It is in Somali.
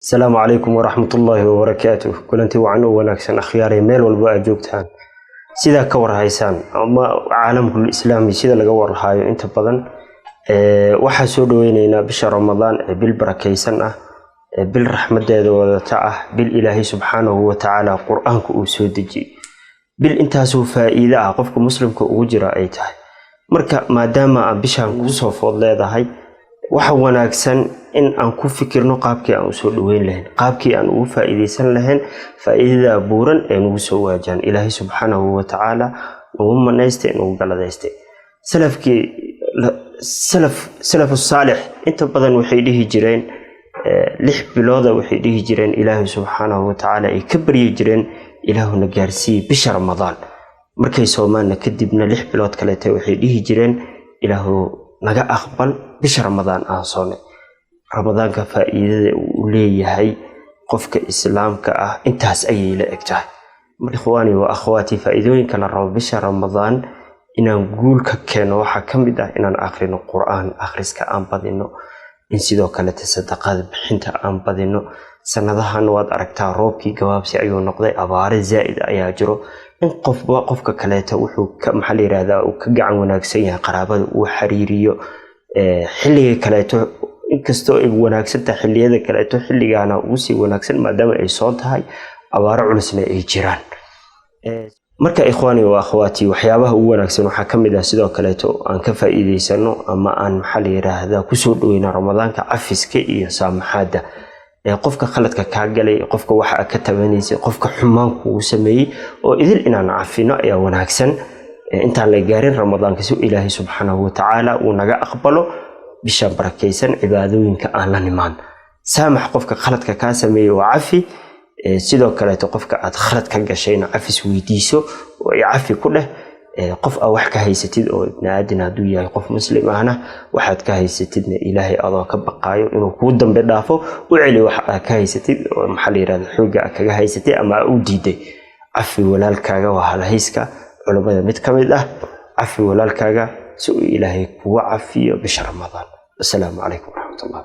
السلام عليكم ورحمة الله وبركاته. كلنتي وعنو وناكسن أخياري ميل والباء جوجتان سيدا كور هايسان أما عالم الإسلامي سيدا لقور هايو انت بدن وحاسود وينينا بشهر رمضان بالبركيسن بالرحمة دادوة بالإلهي سبحانه وتعالى قرآنك وسودجي بالإنتاسو فائدة قفك مسلمك وجرى أيته مركا ما دام بشهر كوسو فضل هاي waxa wanaagsan in aan ku fikirno qaabkii aan soo dhaweyn lahayn qaabkii aan ugu faa'iideysan lahayn faa'iidada buuran ee nagu soo waajaan ilaahay subhanahu wa ta'ala oo manaystay inuu galadaystay salaf salih inta badan waxay dhihi jireen 6 bilooda waxay dhihi jireen ilaahay subhanahu wa ta'ala ay ka bariyi jireen ilaahuna gaarsiiyay bisha ramadaan markay soomaana kadibna 6 bilood kale waxay dhihi jireen ilaahu naga aqbal bisha ramadaan aan soone ramadaanka faa'iidada uu leeyahay qofka islaamka ah intaas ayay la egtahay ikhwaani wa akhwaati faa'iidooyinka la rabo bisha ramadaan inaan guul ka keeno waxa kamid ah inaan aqrino quraan akhriska aan badino in sidoo kale sadaqada bixinta aan badino sanadahan waad aragtaa roobkii gabaabsi ayuu noqday abaare zaid ayaa jiro in qofka kaleeta wuxuu ka maxal yiraahdaa uu ka gacan wanaagsan yahay qaraabada uu xiriiriyo xilliga kaleeto inkastoo ay wanaagsan tahay xilliyada kaleeto xilligaana uu si wanaagsan maadaama ay soo tahay abaaro culusna ay jiraan marka ikhwaani wa akhwaati waxyaabaha ugu wanaagsan waxa kamid ah sidoo kaleeto aan ka faa'iideysano ama aan maxal yiraahdaa ku soo dhaweeyna ramadaanka cafiska iyo saamaxada qofka khaladka ka galay qofka waxa ka tabanaysa qofka xumaanku uu sameeyay oo idil inaan cafino ayaa wanaagsan intaan la gaarin ramadaanka si ilaahay subhanahu wa ta'ala uu naga aqbalo bisha barakeysan cibaadooyinka aan la nimaan saamax qofka khaladka ka sameeyay oo cafi sidoo kale qofka aad khalad ka gashayna cafis weydiiso oo ay cafi ku dheh qof wax ka haysatid oo ibn aadan haduu yahay qof muslim ahna waxaad ka haysatidna ilaahay adoo ka baqaayo inuu ku dambe dhaafo u celi waxa ka haysatid oo maxal yiraahdo xooga kaga haysatay ama u diiday cafi walaalkaaga waa halhayska culimada mid kamid ah cafi walaalkaaga si ilaahay kuwa cafiyo bisha ramadaan. Assalaamu alaykum wa rahmatullahi.